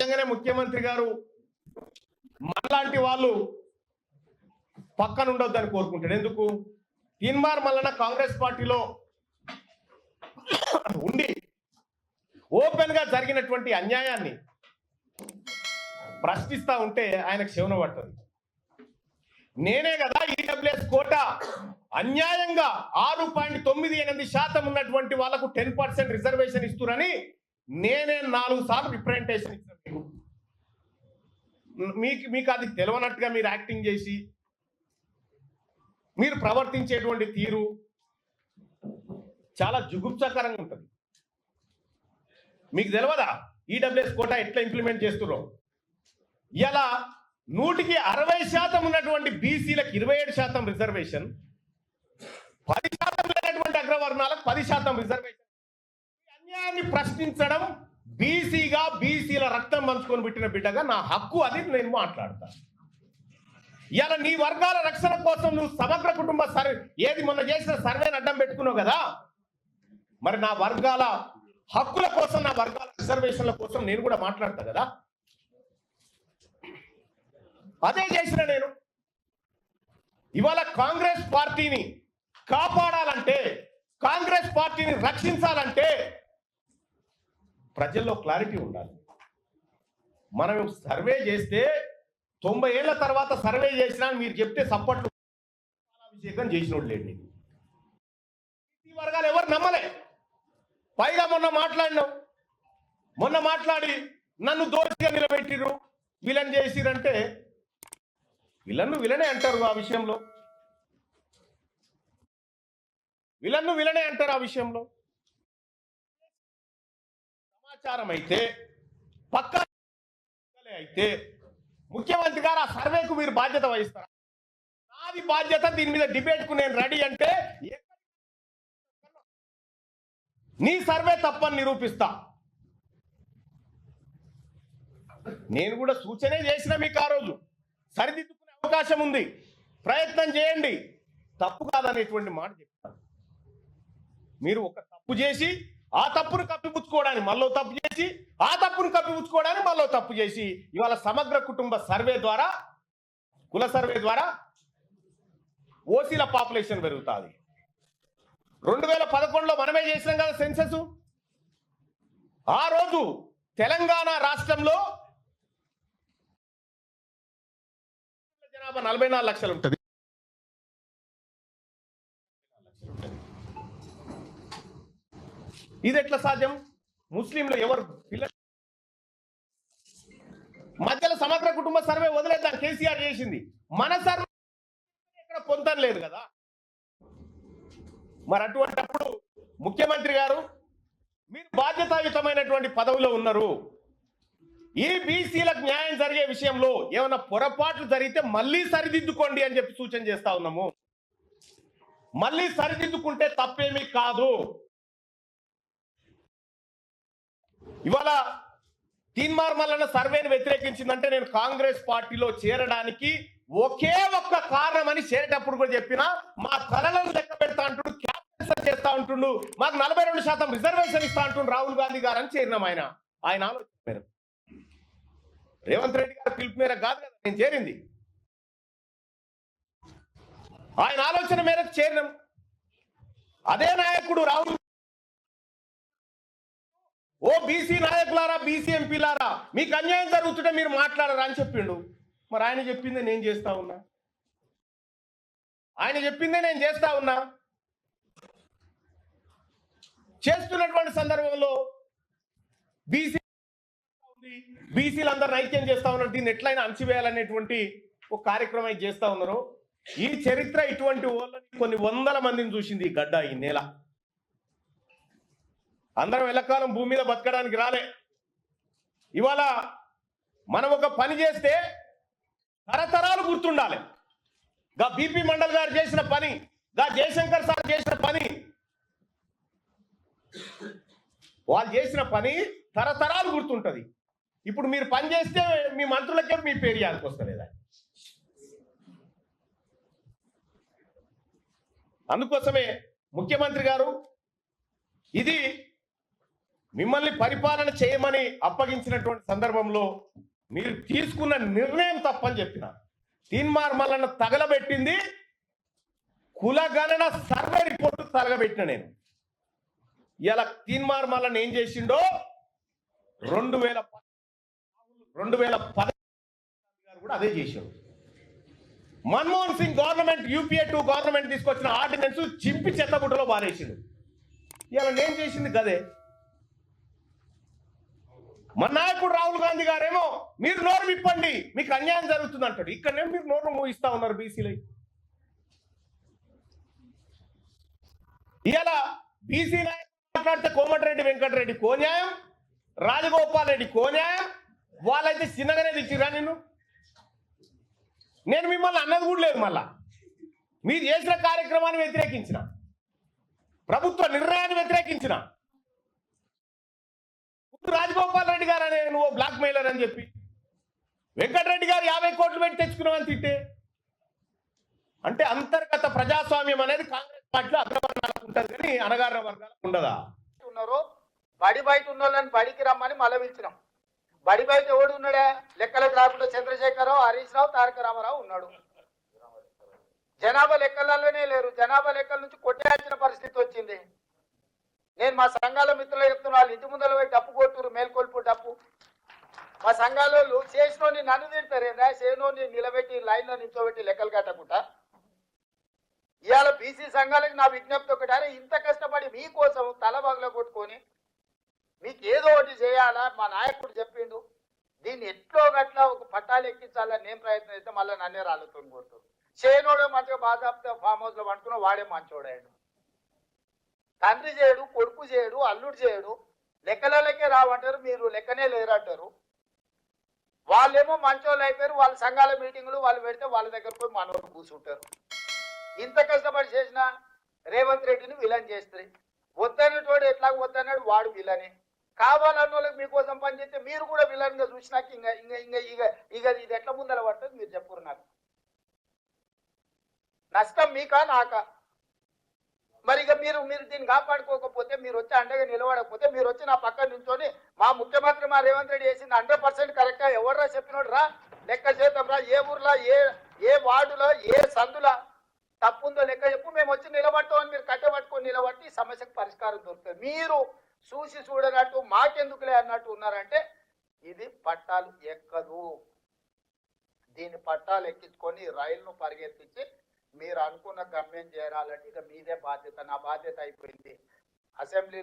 నిజంగానే ముఖ్యమంత్రి గారు మనలాంటి వాళ్ళు పక్కన ఉండొద్దని కోరుకుంటాడు. ఎందుకు? తీన్మార్ మల్లన్న కాంగ్రెస్ పార్టీలో ఉండి ఓపెన్ గా జరిగినటువంటి అన్యాయాన్ని ప్రశ్నిస్తా ఉంటే ఆయనకు శివన పడుతుంది. నేనే కదా ఈడబ్ల్యూఎస్ కోటా అన్యాయంగా 6.98% ఉన్నటువంటి వాళ్ళకు 10% రిజర్వేషన్ ఇస్తురని నేనే 4 సార్లు రిప్రజెంటేషన్ ఇస్తాను. మీకు అది తెలియనట్టుగా మీరు యాక్టింగ్ చేసి మీరు ప్రవర్తించేటువంటి తీరు చాలా జుగుప్సాకరంగా ఉంటుంది. మీకు తెలియదా ఈడబ్ల్యూఎస్ కోటా ఎట్లా ఇంప్లిమెంట్ చేస్తున్నారో? ఇలా 100% ఉన్నటువంటి బీసీలకు 27% రిజర్వేషన్, 10% లేనటువంటి అగ్రవర్ణాలకు 10% రిజర్వేషన్. ఈ అన్యాయాన్ని ప్రశ్నించడం బీసీగా, బీసీల రక్తం పంచుకొని పెట్టిన బిడ్డగా నా హక్కు, అది నేను మాట్లాడతాను. ఇలా నీ వర్గాల రక్షణ కోసం నువ్వు సమగ్ర కుటుంబ సర్వే ఏది మొన్న చేసిన సర్వేని అడ్డం పెట్టుకున్నావు కదా, మరి నా వర్గాల హక్కుల కోసం, నా వర్గాల రిజర్వేషన్ల కోసం నేను కూడా మాట్లాడతా కదా. అదే చేసిన నేను. ఇవాళ కాంగ్రెస్ పార్టీని కాపాడాలంటే, కాంగ్రెస్ పార్టీని రక్షించాలంటే ప్రజల్లో క్లారిటీ ఉండాలి. మనం సర్వే చేస్తే 90 ఏళ్ల తర్వాత సర్వే చేసినా మీరు చెప్తే సప్పట్లు అభిషేకం చేసినోడు లేండి. ఈ వర్గాలు ఎవరు నమ్మలే. పైగా మొన్న మాట్లాడి నన్ను దోషిగా నిలబెట్టిరు, విలన్ చేసిరంటే విలనే అంటారు. ఆ విషయంలో విలనే అంటారు. ఆ విషయంలో సమాచారం అయితే పక్కా అయితే ముఖ్యమంత్రి గారు ఆ సర్వేకు మీరు బాధ్యత వహిస్తారా? నాది బాధ్యత, దీని మీద డిబేట్కు నేను రెడీ అంటే నీ సర్వే తప్పని నిరూపిస్తా. నేను కూడా సూచనే చేసిన మీకు ఆ రోజు సరిదిద్దుకునే అవకాశం ఉంది, ప్రయత్నం చేయండి, తప్పు కాదనేటువంటి మాట చెప్తాను. మీరు ఒక తప్పు చేసి ఆ తప్పును కప్పిపుచ్చుకోవడానికి మళ్ళీ తప్పు చేసి, ఆ తప్పును కప్పిపుచ్చుకోవడానికి మళ్ళీ తప్పు చేసి, ఇవాళ సమగ్ర కుటుంబ సర్వే ద్వారా, కుల సర్వే ద్వారా ఓసీల పాపులేషన్ పెరుగుతుంది. 2011లో మనమే చేసినాం కదా సెన్సస్. ఆ రోజు తెలంగాణ రాష్ట్రంలో జనాభా 44 లక్షలు ఉంటుంది. ఇది ఎట్లా సాధ్యం? ముస్లింలు ఎవరు పిల్లలు? మధ్యలో సమగ్ర కుటుంబ సర్వే వదిలేద్దాం, కేసీఆర్ చేసింది. మన సర్వే ఎక్కడ పొందడం లేదు కదా. మరి అటువంటిప్పుడు ముఖ్యమంత్రి గారు, మీరు బాధ్యతాయుతమైనటువంటి పదవిలో ఉన్నారు, ఈ బీసీలకు న్యాయం జరిగే విషయంలో ఏమైనా పొరపాట్లు జరిగితే మళ్ళీ సరిదిద్దుకోండి అని చెప్పి సూచన చేస్తా ఉన్నాము. మళ్ళీ సరిదిద్దుకుంటే తప్పేమీ కాదు. ఇవాళ తీన్మార్ మల్లన్న సర్వేని వ్యతిరేకించిందంటే నేను కాంగ్రెస్ పార్టీలో చేరడానికి ఒకే ఒక్క కారణం అని చేరేటప్పుడు కూడా చెప్పినా, మా కళలను లెక్క పెడతా అంటుండు, క్యాన్సర్ చేస్తా ఉంటుండు, మాకు 42% రిజర్వేషన్ ఇస్తా అంటుండు రాహుల్ గాంధీ గారు అని చేరినాం. ఆయన ఆలోచన మేరకు, రేవంత్ రెడ్డి గారి పిలుపు మేరకు కాదు కదా నేను చేరింది, ఆయన ఆలోచన మేరకు చేరినాం. అదే నాయకుడు రాహుల్, ఓ బీసీ నాయకులారా, బీసీ ఎంపీలారా, మీకు అన్యాయం జరుగుతుంటే మీరు మాట్లాడరా అని చెప్పిండు. మరి ఆయన చెప్పిందే నేను చేస్తా ఉన్నా, చేస్తున్నటువంటి సందర్భంలో బీసీలందరూ ఐక్యం చేస్తా ఉన్నారు. దీన్ని ఎట్లయినా అణచివేయాలనేటువంటి ఒక కార్యక్రమం చేస్తా ఉన్నారు. ఈ చరిత్ర ఇటువంటి వాళ్ళని కొన్ని వందల మందిని చూసింది ఈ గడ్డ, ఈ నేల. అందరం ఎల్లకాలం భూమి మీద బతకడానికి రాలే. ఇవాళ మనం ఒక పని చేస్తే తరతరాలు గుర్తుండాలి. గా బీపీ మండల్ గారు చేసిన పని, గా జయశంకర్ సార్ చేసిన పని, వాళ్ళు చేసిన పని తరతరాలు గుర్తుంటది. ఇప్పుడు మీరు పని చేస్తే మీ మంత్రులకే మీ పేరు యాదకొస్తలేదా? అందుకోసమే ముఖ్యమంత్రి గారు ఇది మిమ్మల్ని పరిపాలన చేయమని అప్పగించినటువంటి సందర్భంలో మీరు తీసుకున్న నిర్ణయం తప్పని చెప్పిన. తీన్మార్ మల్లన్న తగలబెట్టింది కులగణన సర్వే రిపోర్టు తగలబెట్టిన నేను. ఇలా తీన్మార్ మల్లన్న ఏం చేసిండో 2010 కూడా అదే చేశాడు. Manmohan Singh government UPA 2 government తీసుకొచ్చిన ఆర్డినెన్స్ చింపి చెత్తబుట్టలో బారేసిండు. ఇలా నేను చేసింది గదే. మన నాయకుడు రాహుల్ గాంధీ గారేమో మీరు నోరు విప్పండి మీకు అన్యాయం జరుగుతుంది అంటాడు. ఇక్కడనే మీరు నోరు మూయిస్తా ఉన్నారు బీసీలు. ఇలా బీసీ నాయకులు మాట్లాడితే కోమటిరెడ్డి వెంకటరెడ్డి కోన్యాయం, రాజగోపాల్ రెడ్డి కోన్యాయం, వాళ్ళైతే చిన్నగానే తెచ్చిరా నిన్ను. నేను మిమ్మల్ని అన్నది కూడా లేదు. మళ్ళా మీరు చేసిన కార్యక్రమాన్ని వ్యతిరేకించిన, ప్రభుత్వ నిర్ణయాన్ని వ్యతిరేకించిన. రాజగోపాల్ రెడ్డి గారు అనే నువ్వు బ్లాక్ మెయిలర్ అని చెప్పి వెంకటరెడ్డి గారు 50 కోట్లు పెట్టి తెచ్చుకున్నావని తిట్టే. అంటే అంతర్గత ప్రజాస్వామ్యం అనేది కాంగ్రెస్ పార్టీలో అగ్రవర్ణాలకు ఉంటుంది కానీ అనగారిన వర్గాలకు ఉండదా? ఉన్నారు బడి బయట ఉన్న వాళ్ళని బడికి రమ్మని మళ్ళీ పిలిచినాం. బడి బయట ఎవడు ఉన్నాడా? లెక్కలకు రాకుండా చంద్రశేఖరరావు, హరీష్ రావు, తారక రామారావు ఉన్నాడు. జనాభా లెక్కలలోనే లేరు. జనాభా లెక్కల నుంచి కొట్టేయాల్సిన పరిస్థితి వచ్చింది. నేను మా సంఘాల మిత్రులు చెప్తున్నా, వాళ్ళు ఇంటి ముందర పోయి డప్పు కొట్టురు, మేల్కొల్పు డప్పు. మా సంఘాలలో చేసినోని నన్ను తిడతారేనా? చేసినోని నిలబెట్టి లైన్లో నిల్చోబెట్టి లెక్కలు కట్టకుండా. ఇవాళ బీసీ సంఘాలకు నా విజ్ఞప్తి ఒకటి, అరే ఇంత కష్టపడి మీకోసం తల బగల కొట్టుకొని మీకు ఏదో ఒకటి చేయాలా, మా నాయకుడు చెప్పిండు, దీన్ని ఎట్లో గట్లా ఒక పట్టాలు ఎక్కించాలని నేను ప్రయత్నం చేస్తే మళ్ళీ నన్నే రాళ్ళతో కొడుతాడు. చేయనోడే మంచిగా బాగా ఫామ్ హౌస్లో పండుకున్న వాడే మంచోడాడు. తండ్రి చేయడు, కొడుకు చేయడు, అల్లుడు చేయడు, లెక్కలకే రావంటారు, మీరు లెక్కనే లేరంటారు. వాళ్ళేమో మంచోళ్ళు అయిపోయారు. వాళ్ళ సంఘాల మీటింగులు వాళ్ళు పెడితే వాళ్ళ దగ్గర పోయి మనోళ్ళు కూర్చుంటారు. ఇంత కష్టపడి చేసిన రేవంత్ రెడ్డిని విలన్ చేస్తుంది. వద్దనేటోడు ఎట్లా వద్దన్నాడు, వాడు విలనే. కావాలన్న వాళ్ళకి మీకోసం పనిచేస్తే మీరు కూడా విలన్గా చూసినాక ఇంకా ఇంకా ఇంకా ఇక ఇక ఇది ఎట్లా ముందర పడుతుంది మీరు చెప్పురు. నాకు నష్టం మీకా నాకా? మరి ఇక మీరు దీన్ని కాపాడుకోకపోతే, మీరు వచ్చి అండగా నిలబడకపోతే, మీరు వచ్చి నా పక్కన నించొని మా ముఖ్యమంత్రి మా రేవంత్ రెడ్డి చేసింది 100% కరెక్ట్గా ఎవడరా చెప్పినోడు రా, లెక్క చేద్దాం రా, ఏ ఊర్లో ఏ వార్డులో ఏ సందులో తప్పుందో లెక్క చెప్పు, మేము వచ్చి నిలబడతామని మీరు కట్టబట్టుకొని నిలబట్టి ఈ సమస్యకు పరిష్కారం దొరుకుతుంది. మీరు చూసి చూడనట్టు మాకెందుకులే అన్నట్టు ఉన్నారంటే ఇది పట్టాలు ఎక్కదు. దీని పట్టాలు ఎక్కించుకొని రైలును పరిగెత్తించి మీరు అనుకున్న గమ్యం చేరాలంటే ఇక మీదే బాధ్యత. నా బాధ్యత అయిపోయింది. అసెంబ్లీ